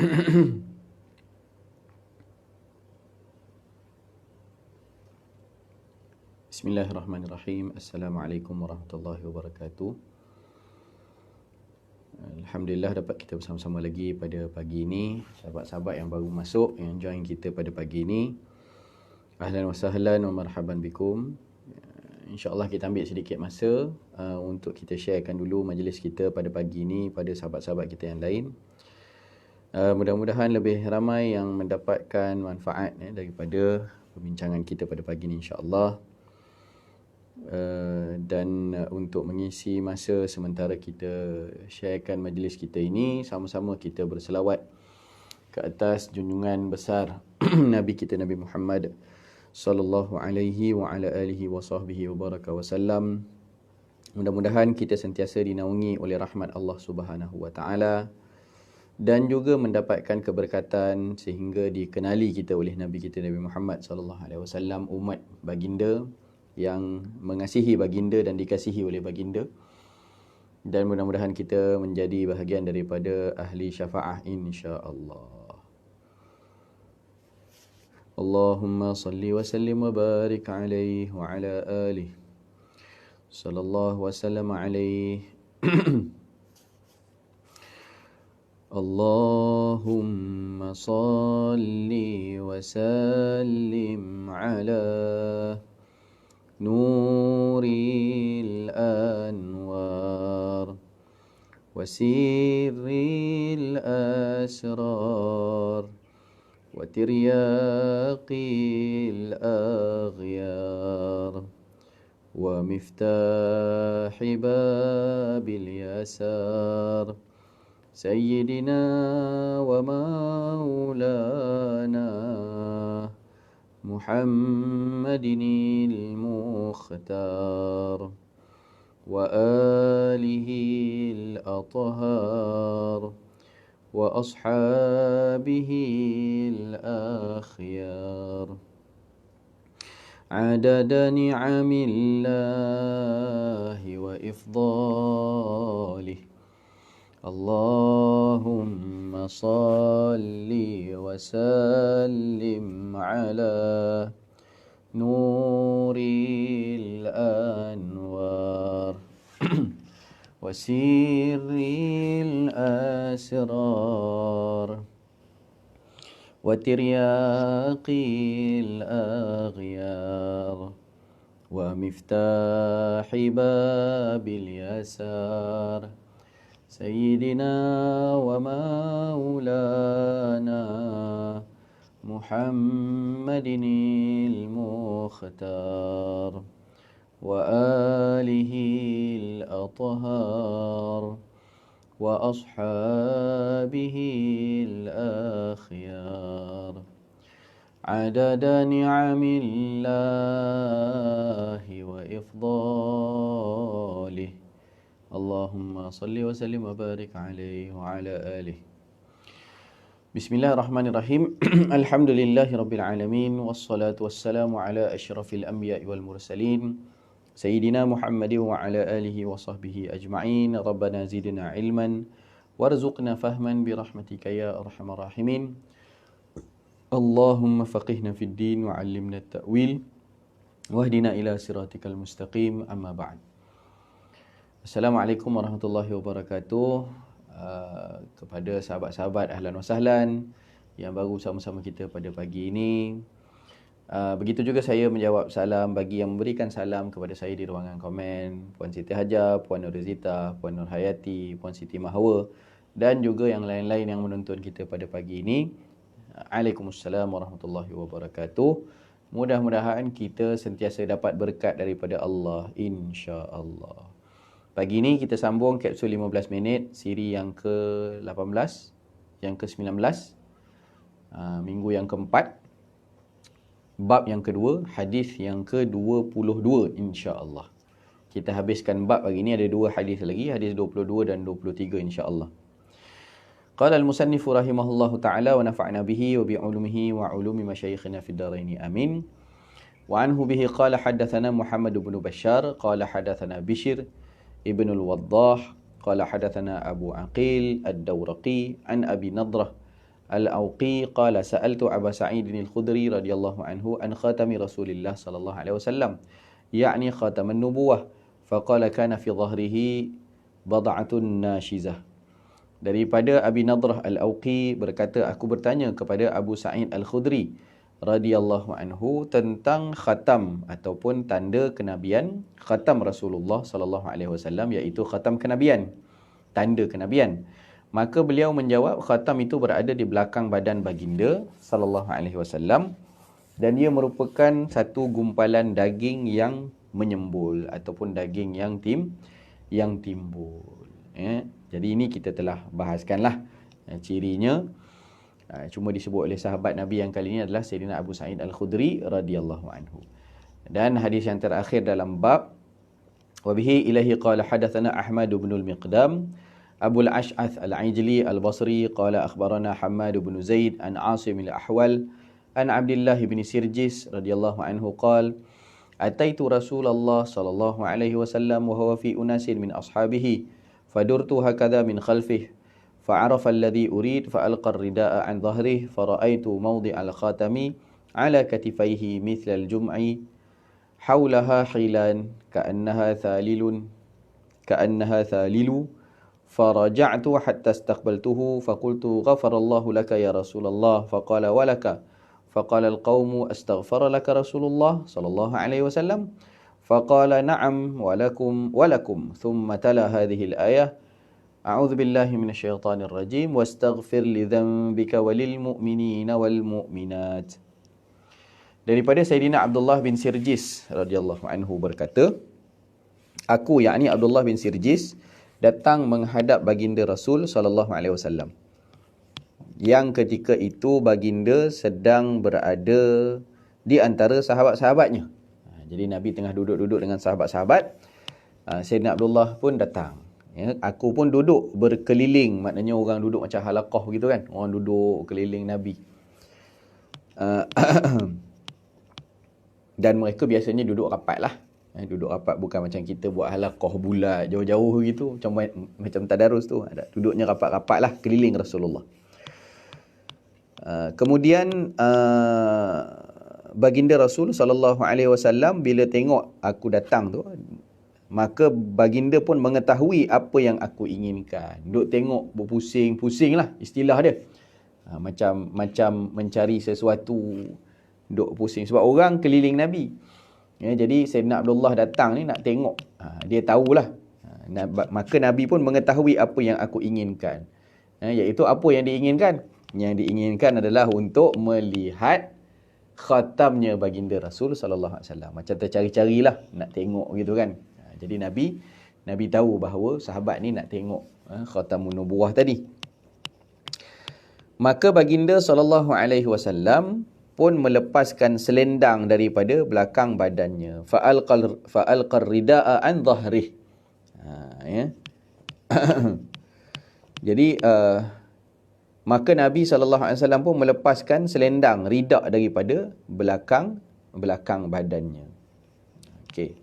Bismillahirrahmanirrahim. Assalamualaikum warahmatullahi wabarakatuh. Alhamdulillah dapat kita bersama-sama lagi pada pagi ini. Sahabat-sahabat yang baru masuk, yang join kita pada pagi ini, ahlan wa sahlan wa marhaban bikum. InsyaAllah kita ambil sedikit masa untuk kita sharekan dulu majlis kita pada pagi ini pada sahabat-sahabat kita yang lain. Mudah-mudahan lebih ramai yang mendapatkan manfaat daripada perbincangan kita pada pagi ini, insyaAllah. Dan untuk mengisi masa sementara kita sharekan majlis kita ini, sama-sama kita berselawat ke atas junjungan besar Nabi kita, Nabi Muhammad sallallahu alaihi wa ala alihi wa sahbihi wa baraka wasallam. Mudah-mudahan kita sentiasa dinaungi oleh rahmat Allah Subhanahu wa taala dan juga mendapatkan keberkatan sehingga dikenali kita oleh Nabi kita, Nabi Muhammad sallallahu alaihi wasallam, umat baginda yang mengasihi baginda dan dikasihi oleh baginda. Dan mudah-mudahan kita menjadi bahagian daripada ahli syafaah, insya-Allah. Allahumma salli wa sallim wa barik alaihi wa ala alihi sallallahu wa sallam alaihi. Allahumma salli wa sallim ala nuril anwar wa sirril asrar wa tiryaqil aghyar wa miftahi babil yasar sayyidina wa maulana Muhammadinil Mukhtar wa alihil athhar wa ashabihil akhyar adada ni'amillahi wa ifdalih. Allahumma salli wa sallim ala nuril anwar wa sirril asrar wa tiryaqil aghyar wa miftahi babil yasar Sayyidina wa maulana Muhammadinil Mukhtar wa alihil athhar wa ashabihil akhyar adada ni'amillahi wa ifdalih. Allahumma salli wa sallim wa barik alaihi wa ala alihi. Bismillahirrahmanirrahim. Alhamdulillahi rabbil alamin, wassalatu wassalamu ala asyrafil anbiya'i wal mursalin sayyidina Muhammadin wa ala alihi wa sahbihi ajma'in. Rabbana zidna ilman warzuqna fahman birahmatika ya arhamar rahimin. Allahumma faqihna fid din wa 'allimna at-ta'wil wahdina ila siratikal mustaqim. Amma ba'd. Assalamualaikum warahmatullahi wabarakatuh. Kepada sahabat-sahabat ahlan wa sahlan yang baru sama-sama kita pada pagi ini. Begitu juga saya menjawab salam bagi yang memberikan salam kepada saya di ruangan komen, Puan Siti Hajar, Puan Nurizita, Puan Nur Hayati, Puan Siti Mahwa dan juga yang lain-lain yang menonton kita pada pagi ini. Waalaikumsalam warahmatullahi wabarakatuh. Mudah-mudahan kita sentiasa dapat berkat daripada Allah, insya-Allah. Pagi ini kita sambung kapsul 15 minit, siri yang ke-18, yang ke-19, minggu yang keempat, bab yang kedua, hadis yang ke-22 insya-Allah. Kita habiskan bab pagi ini, ada dua hadis lagi, hadis 22 dan 23 insya-Allah. Qala al-musannif rahimahullahu ta'ala wa nafa'na bihi wa bi'ulumihi wa ulumi masyayikhina fid dharain amin. Wa anhu bihi qala haddatsana Muhammad bin Bashar qala haddatsana Bishr Ibn al-Waddah qala hadatsana Abu Aqil ad-Dawraqi an Abi Nadrah al-Awqi qala sa'altu Aba Sa'id al-Khudri radhiyallahu anhu an khatami Rasulillah sallallahu alaihi wasallam, ya'ni khataman nubuwah, faqala kana fi dhahrihi bad'atun nashizah. Daripada Abi Nadrah al-Awqi berkata, aku bertanya kepada Abu Sa'id al-Khudri radhiyallahu anhu tentang khatam ataupun tanda kenabian, khatam Rasulullah sallallahu alaihi wasallam, iaitu khatam kenabian, tanda kenabian. Maka beliau menjawab, khatam itu berada di belakang badan baginda sallallahu alaihi wasallam dan ia merupakan satu gumpalan daging yang menyembul ataupun daging yang timbul. Jadi ini kita telah bahaskanlah cirinya. Cuma disebut oleh sahabat Nabi yang kali ini adalah Sayyidina Abu Sa'id al-Khudri radhiyallahu anhu. Dan hadis yang terakhir dalam bab, wabihi ilahi qala hadatsana Ahmad bin al-Miqdam Abu al-Ash'ath al-Ijli al-Basri qala akhbarana Hammad bin Zaid an Asim al-Ahwal an Abdullah bin Sirjis radhiyallahu anhu qala ataitu Rasulullah sallallahu alaihi wasallam wa huwa fi unasin min ashabihi fadurtu hakadha min khalfihi fa'arafa alladhi urid fa'alqa ar-rida'a an dhahrihi fara'aitu mawdi'a al-khatami ala katifayhi mithla al-jum'i hawlaha hilan ka'annaha thalilu فرجعت حتى استقبلته فقلت غفر الله لك يا رسول الله فقال ولك فقال القوم استغفر لك رسول الله صلى الله عليه وسلم فقال نعم ولكم ثم تلا هذه الآية أعوذ بالله من الشيطان الرجيم واستغفر لذنبك وللمؤمنين والمؤمنات. Daripada Sayyidina Abdullah bin Sirjis radhiyallahu anhu berkata, aku yakni Abdullah bin Sirjis datang menghadap baginda Rasul sallallahu alaihi wasallam yang ketika itu baginda sedang berada di antara sahabat-sahabatnya. Jadi Nabi tengah duduk-duduk dengan sahabat-sahabat, Sayyidina Abdullah pun datang. Aku pun duduk berkeliling, maknanya orang duduk macam halaqah gitu kan, orang duduk keliling Nabi. Dan mereka biasanya duduk rapat lah. Duduk rapat bukan macam kita buat halaqah bulat jauh-jauh gitu, macam tadarus tu. Duduknya rapat-rapat lah keliling Rasulullah. Kemudian baginda Rasul sallallahu alaihi wasallam bila tengok aku datang tu, maka baginda pun mengetahui apa yang aku inginkan. Duk tengok berpusing-pusing lah istilah dia. Macam mencari sesuatu, duk pusing sebab orang keliling Nabi. Jadi Sayyidina Abdullah datang ni nak tengok. Dia tahulah. Maka Nabi pun mengetahui apa yang aku inginkan. Iaitu apa yang diinginkan? Yang diinginkan adalah untuk melihat khatamnya baginda Rasul sallallahu alaihi wasallam. Macam tercari-carilah nak tengok gitu kan. Jadi Nabi tahu bahawa sahabat ni nak tengok khatamun nubuwah tadi. Maka baginda sallallahu alaihi wasallam pun melepaskan selendang daripada belakang badannya. Fa'alqar rida'a an dhahrih. Jadi maka Nabi SAW pun melepaskan selendang rida' daripada belakang badannya. Okey.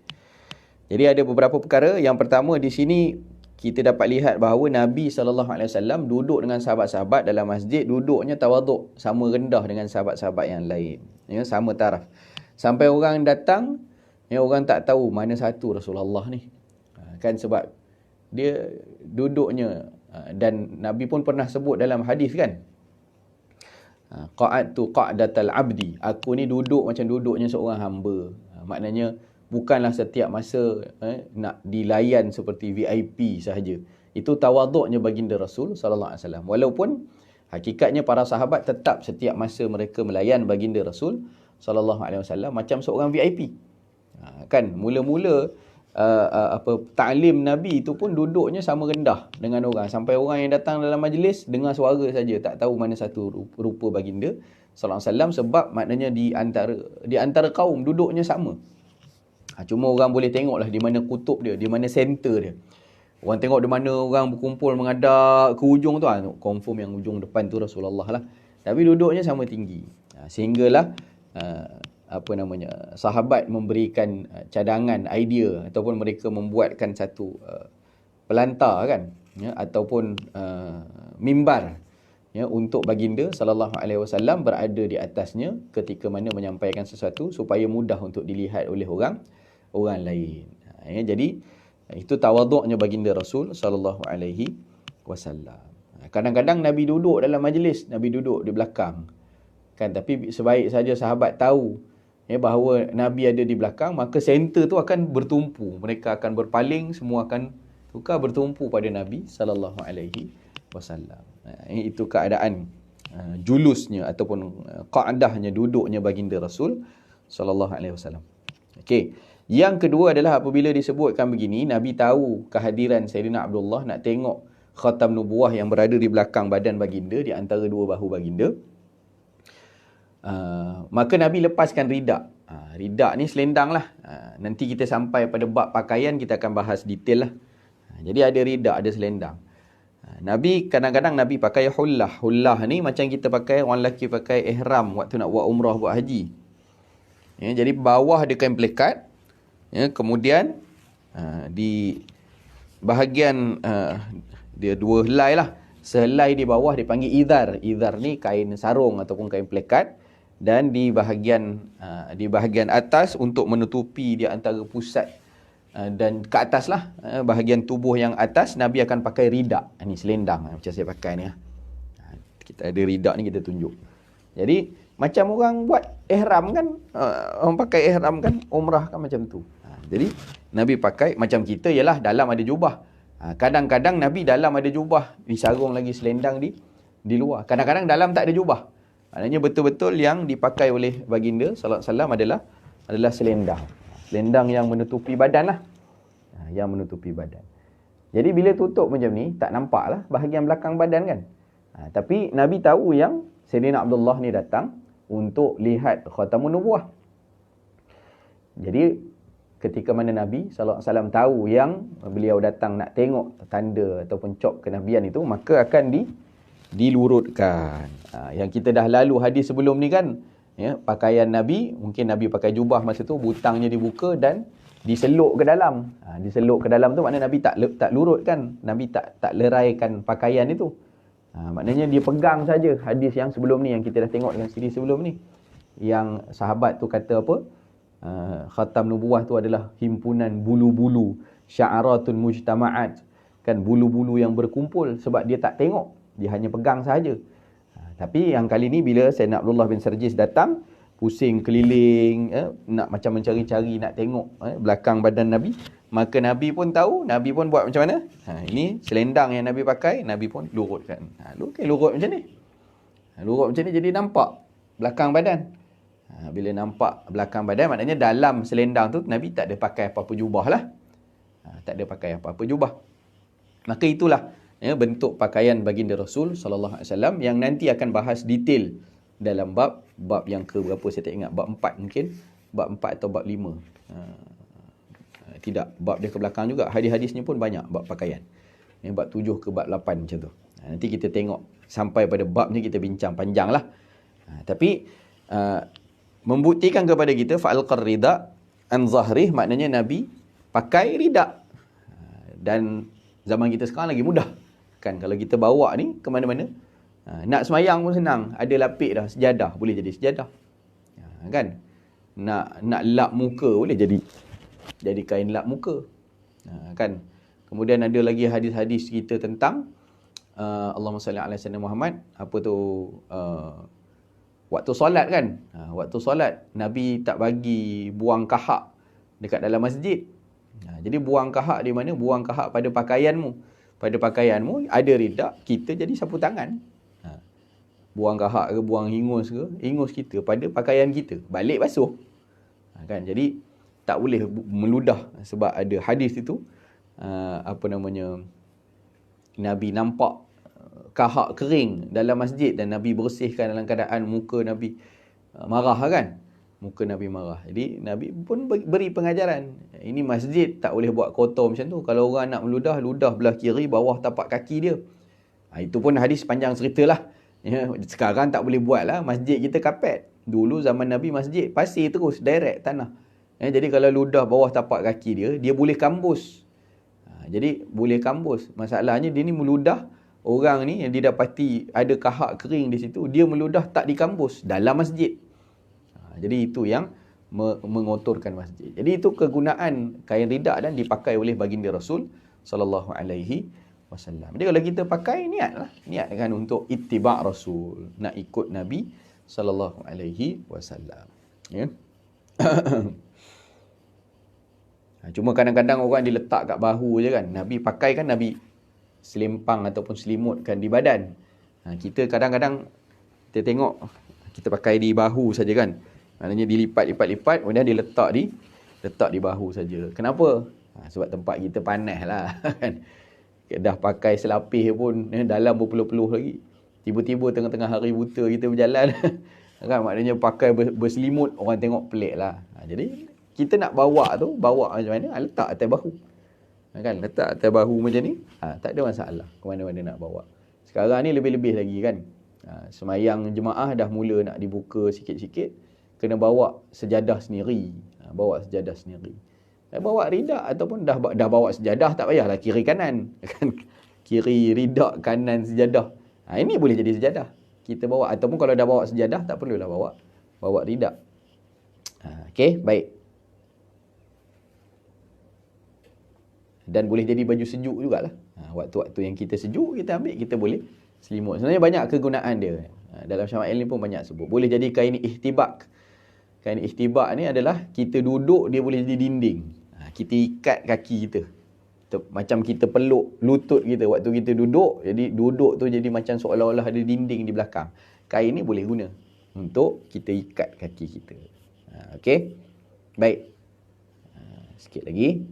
Jadi ada beberapa perkara. Yang pertama di sini kita dapat lihat bahawa Nabi SAW duduk dengan sahabat-sahabat dalam masjid, duduknya tawaduk, sama rendah dengan sahabat-sahabat yang lain. Sama taraf. Sampai orang datang, orang tak tahu mana satu Rasulullah ni. Kan sebab dia duduknya, dan Nabi pun pernah sebut dalam hadis kan, qa'adtu qa'datal abdi, aku ni duduk macam duduknya seorang hamba. Maknanya bukanlah setiap masa nak dilayan seperti VIP sahaja. Itu tawaduknya baginda Rasul sallallahu alaihi wasallam. Walaupun hakikatnya para sahabat tetap setiap masa mereka melayan baginda Rasul sallallahu alaihi wasallam macam seorang VIP. Kan mula-mula ta'lim Nabi itu pun duduknya sama rendah dengan orang, sampai orang yang datang dalam majlis dengar suara saja, tak tahu mana satu rupa baginda sallallahu alaihi wasallam, sebab maknanya di antara kaum duduknya sama. Cuma orang boleh tengoklah di mana kutub dia, di mana center dia. Orang tengok di mana orang berkumpul menghadap ke ujung tu, confirm yang ujung depan tu Rasulullah lah. Tapi duduknya sama tinggi. Sehinggalah sahabat memberikan cadangan, idea, ataupun mereka membuatkan satu pelantar kan, ataupun mimbar ya, untuk baginda sallallahu alaihi wasallam berada di atasnya ketika mana menyampaikan sesuatu supaya mudah untuk dilihat oleh orang lain. Ya, jadi itu tawaduknya baginda Rasul sallallahu alaihi wasallam. Kadang-kadang Nabi duduk dalam majlis, Nabi duduk di belakang. Kan, tapi sebaik saja sahabat tahu ya, bahawa Nabi ada di belakang, maka center tu akan bertumpu. Mereka akan berpaling, semua akan tukar bertumpu pada Nabi sallallahu alaihi wasallam. Itu keadaan julusnya ataupun qaadahnya, duduknya baginda Rasul sallallahu alaihi wasallam. Okey. Yang kedua adalah apabila disebutkan begini, Nabi tahu kehadiran Sayyidina Abdullah nak tengok khatam nubuah yang berada di belakang badan baginda, di antara dua bahu baginda. Maka Nabi lepaskan ridak. Ridak ni selendang lah. Nanti kita sampai pada bab pakaian, kita akan bahas detail lah. Jadi ada ridak, ada selendang. Nabi kadang-kadang Nabi pakai hullah. Hullah ni macam kita pakai, orang lelaki pakai ihram waktu nak buat umrah, buat haji. Ya, jadi bawah ada kain pelikat. Ya, kemudian di bahagian dia dua helai lah. Sehelai di bawah dipanggil idhar. Idhar ni kain sarung ataupun kain pelikat. Dan di bahagian atas untuk menutupi di antara pusat dan ke atas lah, bahagian tubuh yang atas, Nabi akan pakai ridak. Ini selendang macam saya pakai ni. Kita ada ridak ni, kita tunjuk. Jadi macam orang buat ihram kan, orang pakai ihram kan, umrah kan macam tu. Jadi Nabi pakai macam kita, ialah dalam ada jubah. Kadang-kadang Nabi dalam ada jubah, disarung lagi selendang di luar. Kadang-kadang dalam tak ada jubah. Maknanya betul-betul yang dipakai oleh baginda sallallahu alaihi wasallam adalah selendang. Selendang yang menutupi badan lah. Yang menutupi badan. Jadi bila tutup macam ni, tak nampak lah bahagian belakang badan kan. Tapi Nabi tahu yang Sayyidina Abdullah ni datang untuk lihat khatamun nubuwah. Jadi ketika mana Nabi SAW tahu yang beliau datang nak tengok tanda ataupun cop kenabian itu, maka akan dilurutkan. Yang kita dah lalu hadis sebelum ni kan, ya, pakaian Nabi, mungkin Nabi pakai jubah masa tu, butangnya dibuka dan diseluk ke dalam. Diseluk ke dalam tu maknanya Nabi tak lurut kan, Nabi tak leraikan pakaian itu. Maknanya dia pegang saja hadis yang sebelum ni, yang kita dah tengok dengan siri sebelum ni. Yang sahabat tu kata apa? Khatam nubuwah tu adalah himpunan bulu-bulu, sya'aratun mujtama'at, kan, bulu-bulu yang berkumpul, sebab dia tak tengok, dia hanya pegang sahaja. Tapi yang kali ni bila Sayyidina Abdullah bin Sarjis datang, pusing keliling, nak macam mencari-cari, nak tengok belakang badan Nabi, maka Nabi pun tahu, Nabi pun buat macam mana? Ini selendang yang Nabi pakai, Nabi pun lurutkan. Lurut macam ni. Lurut macam ni jadi nampak belakang badan. Bila nampak belakang badan, maknanya dalam selendang tu Nabi tak ada pakai apa-apa jubah lah. Tak ada pakai apa-apa jubah. Maka itulah bentuk pakaian baginda Rasul sallallahu alaihi wasallam yang nanti akan bahas detail dalam bab yang ke berapa saya tak ingat, bab 4 mungkin, bab 4 atau bab 5. Tidak, bab dia ke belakang juga. Hadis-hadisnya pun banyak bab pakaian. Bab 7 ke bab 8 macam tu. Nanti kita tengok sampai pada bab ni, kita bincang panjang lah. Tapi membuktikan kepada kita fa'alqar rida an zahrih, maknanya Nabi pakai ridak. Dan zaman kita sekarang lagi mudah kan, kalau kita bawa ni ke mana-mana, nak semayang pun senang, ada lapik dah, sejadah, boleh jadi sejadah kan. Nak lap muka boleh jadi kain lap muka kan. Kemudian ada lagi hadis-hadis kita tentang Allahumma salli ala sayyidina Muhammad, apa tu, waktu solat kan. Waktu solat Nabi tak bagi buang kahak dekat dalam masjid. Jadi buang kahak di mana? Buang kahak pada pakaianmu. Pada pakaianmu ada ridak, kita jadi sapu tangan. Buang kahak ke, buang ingus kita pada pakaian kita, balik basuh. Kan, jadi tak boleh meludah, sebab ada hadis itu Nabi nampak kahak kering dalam masjid dan Nabi bersihkan dalam keadaan muka Nabi marah kan. Muka Nabi marah. Jadi Nabi pun beri pengajaran. Ini masjid, tak boleh buat kotor macam tu. Kalau orang nak meludah, ludah belah kiri, bawah tapak kaki dia. Itu pun hadis panjang cerita lah. Ya, sekarang tak boleh buat lah. Masjid kita kapet. Dulu zaman Nabi masjid pasir terus, direct tanah. Jadi kalau ludah bawah tapak kaki dia boleh kambus. Jadi boleh kambus. Masalahnya dia ni meludah orang ni yang didapati ada kahak kering di situ, dia meludah tak di kampus, dalam masjid. Jadi itu yang mengotorkan masjid. Jadi itu kegunaan kain ridak dan dipakai oleh baginda Rasul sallallahu alaihi wasallam. Jadi kalau kita pakai, niatlah, niatkan untuk ittiba' Rasul, nak ikut Nabi sallallahu alaihi wasallam. Ya. Cuma kadang-kadang orang diletak kat bahu je kan. Nabi pakai kan, Nabi selempang ataupun selimutkan di badan. Kita kadang-kadang kita tengok kita pakai di bahu saja kan. Maknanya dilipat-lipat-lipat, kemudian diletak di bahu saja. Kenapa? Sebab tempat kita panas lah kan. Dah pakai selapis pun dalam berpeluh-peluh lagi. Tiba-tiba tengah-tengah hari buta kita berjalan kan, maknanya pakai berselimut, orang tengok pelik lah. Jadi kita nak bawa macam mana? Letak atas bahu. Kan, letak atas bahu macam ni, tak ada masalah ke mana-mana nak bawa. Sekarang ni lebih-lebih lagi kan. Semayang jemaah dah mula nak dibuka sikit-sikit, kena bawa sejadah sendiri. Bawa sejadah sendiri. Bawa ridak ataupun dah bawa sejadah, tak payahlah kiri kanan. Kan? Kiri ridak, kanan sejadah. Ini boleh jadi sejadah. Kita bawa, ataupun kalau dah bawa sejadah, tak perlulah bawa ridak. Okey, baik. Dan boleh jadi baju sejuk jugalah. Waktu-waktu yang kita sejuk, kita ambil, kita boleh selimut. Sebenarnya banyak kegunaan dia. Dalam Syama'il ni pun banyak sebut. Boleh jadi kain ihtibak. Kain ihtibak ni adalah kita duduk, dia boleh jadi dinding. Kita ikat kaki kita. Macam kita peluk lutut kita waktu kita duduk. Jadi duduk tu jadi macam seolah-olah ada dinding di belakang. Kain ni boleh guna untuk kita ikat kaki kita. Okey? Baik. Sikit lagi.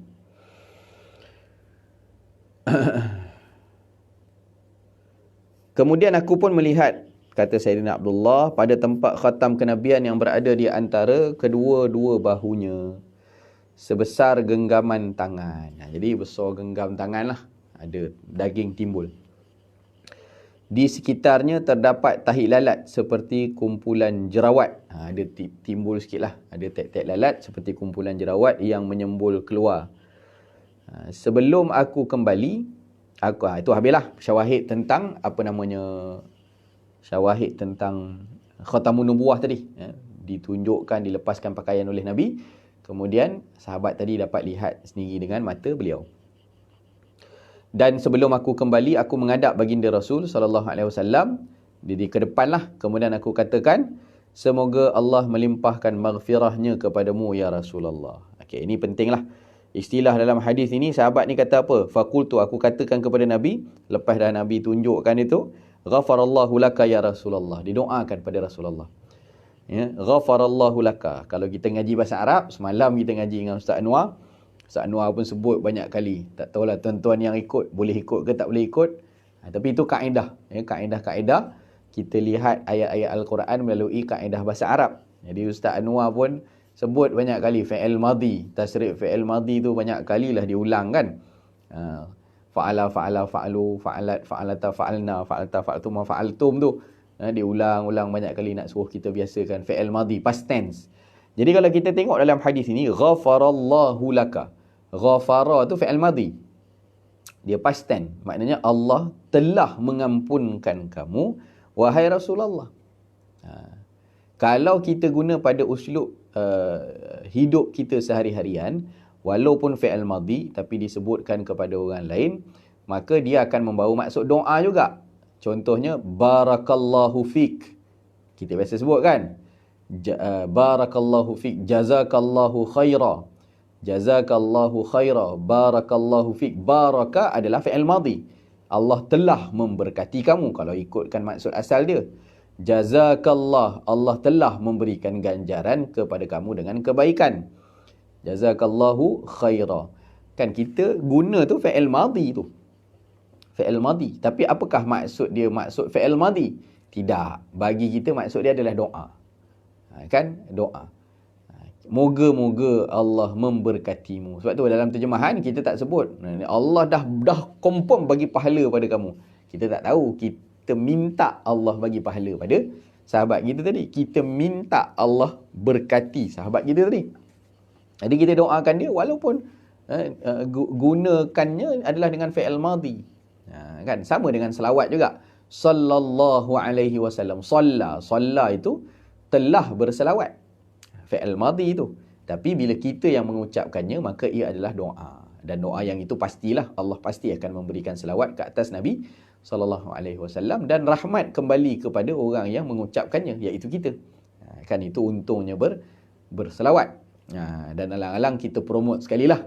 Kemudian aku pun melihat, kata Sayyidina Abdullah, pada tempat khatam kenabian yang berada di antara kedua-dua bahunya, sebesar genggaman tangan. Jadi besar genggam tangan lah. Ada daging timbul. Di sekitarnya terdapat tahi lalat seperti kumpulan jerawat. Ada timbul sikit lah. Ada tek-tek lalat seperti kumpulan jerawat yang menyembul keluar. Sebelum aku kembali, itu habislah syawahid tentang syawahid tentang khatamun nubuwah tadi. Ditunjukkan, dilepaskan pakaian oleh Nabi. Kemudian sahabat tadi dapat lihat sendiri dengan mata beliau. Dan sebelum aku kembali, aku menghadap baginda Rasul sallallahu alaihi wasallam, di ke depanlah. Kemudian aku katakan, semoga Allah melimpahkan maghfirahnya kepadamu ya Rasulullah. Okey, ini pentinglah. Istilah dalam hadis ini, sahabat ni kata apa? Fakultu, aku katakan kepada Nabi, lepas dah Nabi tunjukkan itu, ghafarallahu laka ya Rasulullah. Didoakan pada Rasulullah. Ya, ghafarallahu laka. Kalau kita ngaji bahasa Arab, semalam kita ngaji dengan Ustaz Anwar. Ustaz Anwar pun sebut banyak kali. Tak tahulah tuan-tuan yang ikut, boleh ikut ke tak boleh ikut. Tapi itu kaedah. Ya, kaedah-kaedah. Kita lihat ayat-ayat Al-Quran melalui kaedah bahasa Arab. Jadi Ustaz Anwar pun sebut banyak kali fi'il madhi. Tasrif fi'il madhi tu banyak kali lah diulang kan. Fa'ala, fa'alu, fa'alat, fa'alata, fa'alna, fa'alta, fa'altum, fa'altum tu. Diulang-ulang banyak kali nak suruh kita biasakan fi'il madhi, past tense. Jadi kalau kita tengok dalam hadis ini, ghafarallahu laka. Ghafara tu fi'il madhi. Dia past tense. Maknanya Allah telah mengampunkan kamu, wahai Rasulullah. Kalau kita guna pada uslub hidup kita sehari-harian, walaupun fi'il madhi tapi disebutkan kepada orang lain, maka dia akan membawa maksud doa juga. Contohnya barakallahu fik. Kita biasa sebut kan? Barakallahu fik, jazakallahu khaira. Jazakallahu khaira, barakallahu fik. Baraka adalah fi'il madhi. Allah telah memberkati kamu kalau ikutkan maksud asal dia. Jazakallah, Allah telah memberikan ganjaran kepada kamu dengan kebaikan. Jazakallahu khaira. Kan kita guna tu fi'il madhi tu. Fi'il madhi. Tapi apakah maksud dia, maksud fi'il madhi? Tidak. Bagi kita maksud dia adalah doa. Kan? Doa. Moga-moga Allah memberkatimu. Sebab tu dalam terjemahan kita tak sebut Allah dah confirm bagi pahala pada kamu. Kita tak tahu. Kita minta Allah bagi pahala pada sahabat kita tadi. Kita minta Allah berkati sahabat kita tadi. Jadi kita doakan dia walaupun gunakannya adalah dengan fi'il madhi. Kan sama dengan selawat juga. Sallallahu alaihi wasallam. Salla itu telah berselawat. Fi'il madhi itu. Tapi bila kita yang mengucapkannya, maka ia adalah doa. Dan doa yang itu pastilah Allah pasti akan memberikan selawat ke atas Nabi sallallahu alaihi wasallam, dan rahmat kembali kepada orang yang mengucapkannya, iaitu kita. Kan itu untungnya berselawat. Dan alang-alang kita promote sekali lah.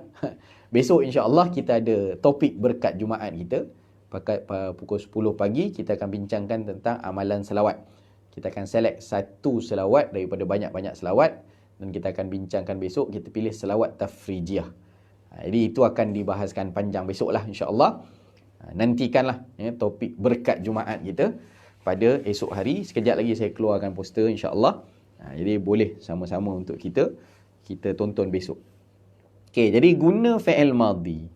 Besok insya-Allah kita ada topik berkat Jumaat kita. Pukul 10 pagi kita akan bincangkan tentang amalan selawat. Kita akan select satu selawat daripada banyak-banyak selawat, dan kita akan bincangkan besok. Kita pilih selawat tafrijiyah. Jadi itu akan dibahaskan panjang besok lah insya-Allah. Nantikanlah topik berkat Jumaat kita pada esok hari. Sekejap lagi saya keluarkan poster insya-Allah. Jadi boleh sama-sama untuk kita tonton besok. Okey, jadi guna fi'il madhi.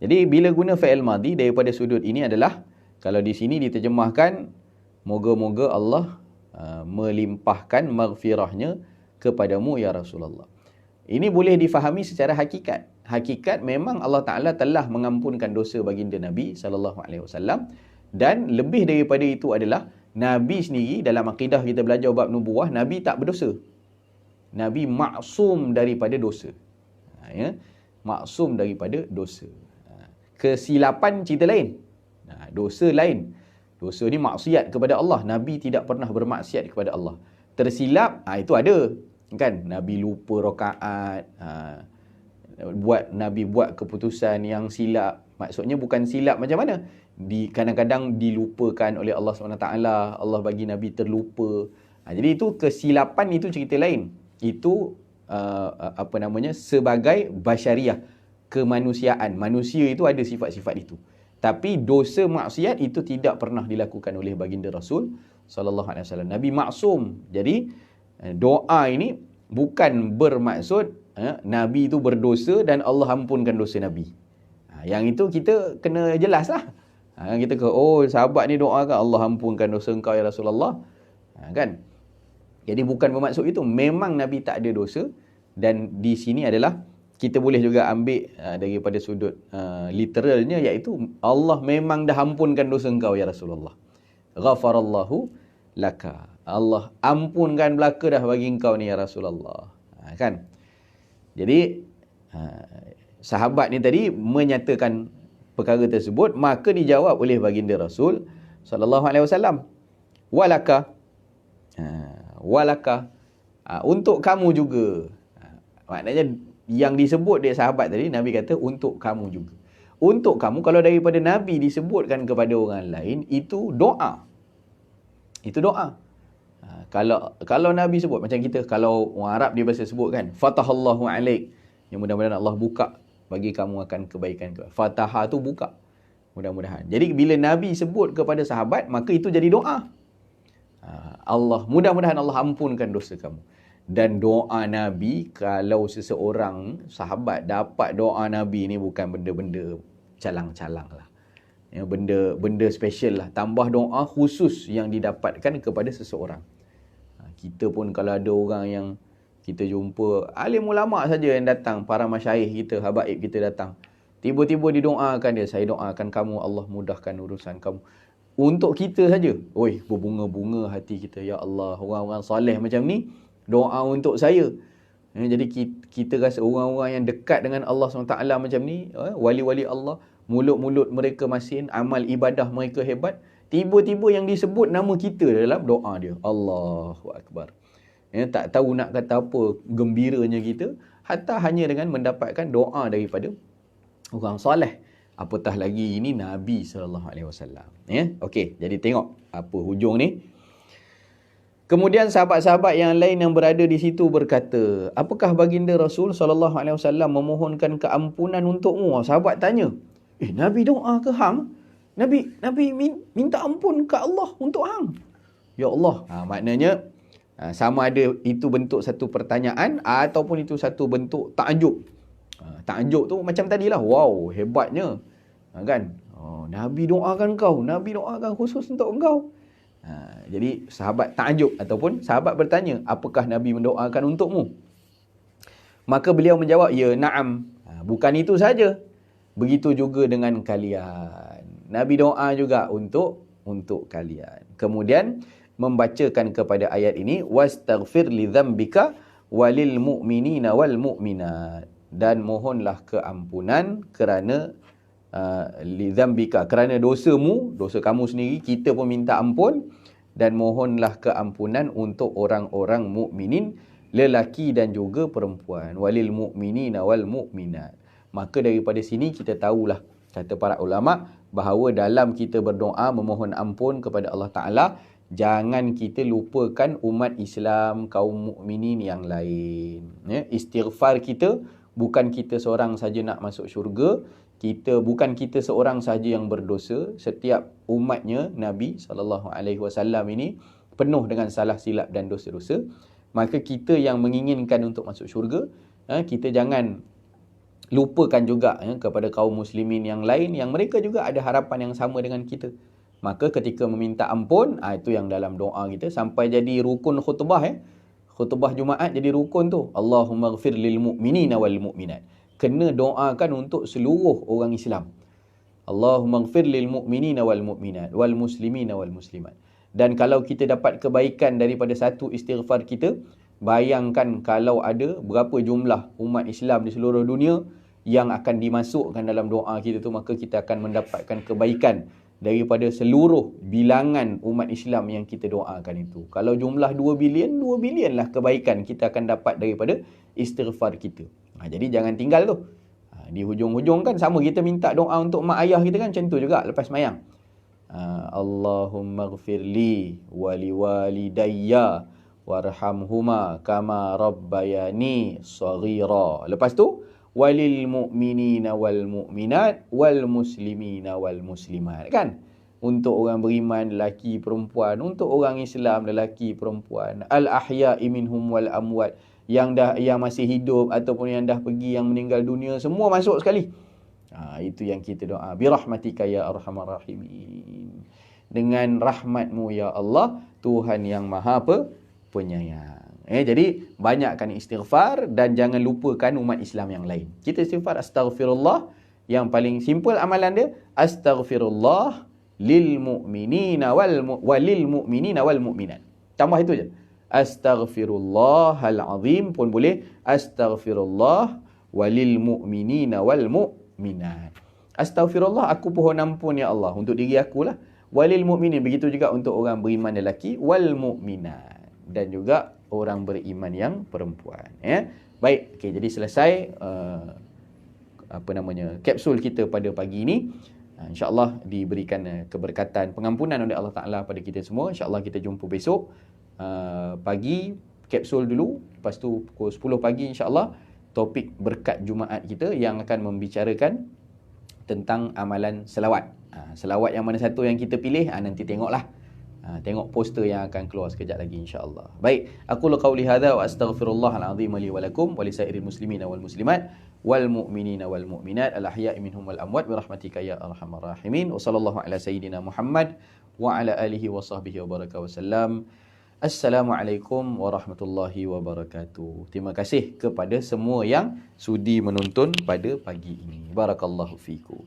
Jadi bila guna fi'il madhi daripada sudut ini adalah, kalau di sini diterjemahkan, moga-moga Allah melimpahkan maghfirahnya kepadamu ya Rasulullah. Ini boleh difahami secara hakikat. Hakikat memang Allah Ta'ala telah mengampunkan dosa baginda Nabi SAW. Dan lebih daripada itu adalah, Nabi sendiri dalam akidah kita belajar bab nubuah, Nabi tak berdosa. Nabi maksum daripada dosa. Maksum daripada dosa. Kesilapan cerita lain. Dosa lain. Dosa ni maksiat kepada Allah. Nabi tidak pernah bermaksiat kepada Allah. Tersilap, itu ada. Kan? Nabi lupa rakaat. Nabi buat keputusan yang silap. Maksudnya bukan silap macam mana? Kadang-kadang dilupakan oleh Allah SWT. Allah bagi Nabi terlupa. Jadi itu kesilapan, itu cerita lain. Itu sebagai basyariah, kemanusiaan. Manusia itu ada sifat-sifat itu. Tapi dosa maksiat itu tidak pernah dilakukan oleh baginda Rasul sallallahu alaihi wasallam. Nabi maksum. Jadi doa ini bukan bermaksud Nabi itu berdosa dan Allah ampunkan dosa Nabi. Yang itu kita kena jelas lah. Kita sahabat ni doakan Allah ampunkan dosa engkau ya Rasulullah. Kan? Jadi bukan bermaksud itu. Memang Nabi tak ada dosa. Dan di sini adalah, kita boleh juga ambil daripada sudut literalnya, iaitu Allah memang dah ampunkan dosa engkau ya Rasulullah. Ghafarallahu laka. Allah ampunkan belaka dah bagi engkau ni ya Rasulullah. Kan? Jadi sahabat ni tadi menyatakan perkara tersebut, maka dijawab oleh baginda Rasul sallallahu alaihi wasallam, walaka. Walaka. Untuk kamu juga. Maknanya yang disebut dia sahabat tadi, Nabi kata untuk kamu juga. Untuk kamu, kalau daripada Nabi disebutkan kepada orang lain, itu doa. Itu doa. Kalau Nabi sebut, macam kita, kalau orang Arab dia biasa sebut kan, Fatahallahu alaik. Yang mudah-mudahan Allah buka bagi kamu akan kebaikan. Fataha tu buka. Mudah-mudahan. Jadi bila Nabi sebut kepada sahabat, maka itu jadi doa. Mudah-mudahan Allah ampunkan dosa kamu. Dan doa Nabi, kalau seseorang sahabat dapat doa Nabi ni, bukan benda-benda calang-calang lah. Benda special lah. Tambah doa khusus yang didapatkan kepada seseorang. Kita pun kalau ada orang yang kita jumpa, alim ulama' saja yang datang, para masyayikh kita, habaib kita datang, tiba-tiba didoakan dia, saya doakan kamu, Allah mudahkan urusan kamu. Untuk kita saja, berbunga-bunga hati kita. Ya Allah, orang-orang soleh macam ni doa untuk saya. Jadi kita rasa orang-orang yang dekat dengan Allah SWT macam ni, wali-wali Allah, mulut-mulut mereka masin, amal ibadah mereka hebat, tiba-tiba yang disebut nama kita dalam doa dia. Allahu Akbar. Tak tahu nak kata apa gembiranya kita, hatta hanya dengan mendapatkan doa daripada orang soleh. Apatah lagi ini Nabi SAW. Okey, jadi tengok apa hujung ni. Kemudian sahabat-sahabat yang lain yang berada di situ berkata, apakah baginda Rasul SAW memohonkan keampunan untukmu? Sahabat tanya, Nabi doa ke hang? Nabi minta ampun ke Allah untuk hang? Ya Allah. Maknanya sama ada itu bentuk satu pertanyaan ataupun itu satu bentuk takjub. Takjub tu macam tadilah, wow, hebatnya. Kan? Nabi doakan kau, Nabi doakan khusus untuk engkau. Jadi sahabat takjub ataupun sahabat bertanya, apakah Nabi mendoakan untukmu? Maka beliau menjawab, ya na'am. Bukan itu saja. Begitu juga dengan kalian. Nabi doa juga untuk kalian. Kemudian membacakan kepada ayat ini, wastaghfir li dzambika walil mu'minina wal mu'minat, dan mohonlah keampunan kerana li dzambika, kerana dosamu, dosa kamu sendiri, kita pun minta ampun, dan mohonlah keampunan untuk orang-orang mukminin, lelaki dan juga perempuan, walil mu'minina wal mu'minat. Maka daripada sini kita tahulah, kata para ulama, bahawa dalam kita berdoa memohon ampun kepada Allah Ta'ala, jangan kita lupakan umat Islam, kaum mukminin yang lain. Istighfar kita, bukan kita seorang saja nak masuk syurga, bukan kita seorang saja yang berdosa. Setiap umatnya Nabi SAW ini penuh dengan salah silap dan dosa-dosa. Maka kita yang menginginkan untuk masuk syurga, kita jangan lupakan juga kepada kaum muslimin yang lain, yang mereka juga ada harapan yang sama dengan kita. Maka ketika meminta ampun, itu yang dalam doa kita sampai jadi rukun khutbah. Khutbah Jumaat jadi rukun tu. Allahumma ghafir lil mu'minina wal mu'minat. Kena doakan untuk seluruh orang Islam. Allahumma ghafir lil mu'minina wal mu'minat wal muslimina wal muslimat. Dan kalau kita dapat kebaikan daripada satu istighfar kita, bayangkan kalau ada berapa jumlah umat Islam di seluruh dunia yang akan dimasukkan dalam doa kita tu, maka kita akan mendapatkan kebaikan daripada seluruh bilangan umat Islam yang kita doakan itu. Kalau jumlah 2 bilion, 2 bilion lah kebaikan kita akan dapat daripada istighfar kita. Jadi jangan tinggal tu. Di hujung-hujung kan sama kita minta doa untuk mak ayah kita kan, macam tu juga lepas mayang. Allahumma ghafirli wali walidayya warhamhuma kama rabbayani saghira. Lepas tu walil mu'minina wal mu'minat wal muslimina wal muslimat, kan? Untuk orang beriman lelaki perempuan, untuk orang Islam lelaki perempuan, al ahya'i minhum wal amwat, yang masih hidup ataupun yang dah pergi, yang meninggal dunia, semua masuk sekali. Itu yang kita doa, bi rahmatika ya arhamar rahimin. Dengan rahmatmu ya Allah, Tuhan yang Maha Penyayang. Jadi banyakkan istighfar dan jangan lupakan umat Islam yang lain. Kita istighfar astaghfirullah, yang paling simple amalan dia, astaghfirullah lil mu'minina walil mu'minina wal mu'minat. Tambah itu je. Astaghfirullahal azim pun boleh. Astaghfirullah walil mu'minina wal mu'minat. Astaghfirullah, aku pohon ampun ya Allah untuk diri akulah. Walil mu'minin, begitu juga untuk orang beriman lelaki, wal mu'minat, dan juga orang beriman yang perempuan. Baik, jadi selesai kapsul kita pada pagi ini. InsyaAllah diberikan keberkatan, pengampunan oleh Allah Ta'ala pada kita semua. InsyaAllah kita jumpa besok pagi, kapsul dulu. Lepas tu pukul 10 pagi insyaAllah topik berkat Jumaat kita yang akan membicarakan tentang amalan selawat. Selawat yang mana satu yang kita pilih, nanti tengoklah. Tengok poster yang akan keluar sekejap lagi insya-Allah. Baik, aku qauli hadza wa astaghfirullahal azim li wa lakum wa lisairil muslimina wal muslimat wal mu'minina wal mu'minat al ahya'i minhum wal amwat bi rahmatika ya arhamar rahimin. Wa sallallahu ala sayidina Muhammad wa ala alihi wa sahbihi wa baraka wasallam. Assalamualaikum warahmatullahi wabarakatuh. Terima kasih kepada semua yang sudi menonton pada pagi ini. Barakallahu fikum.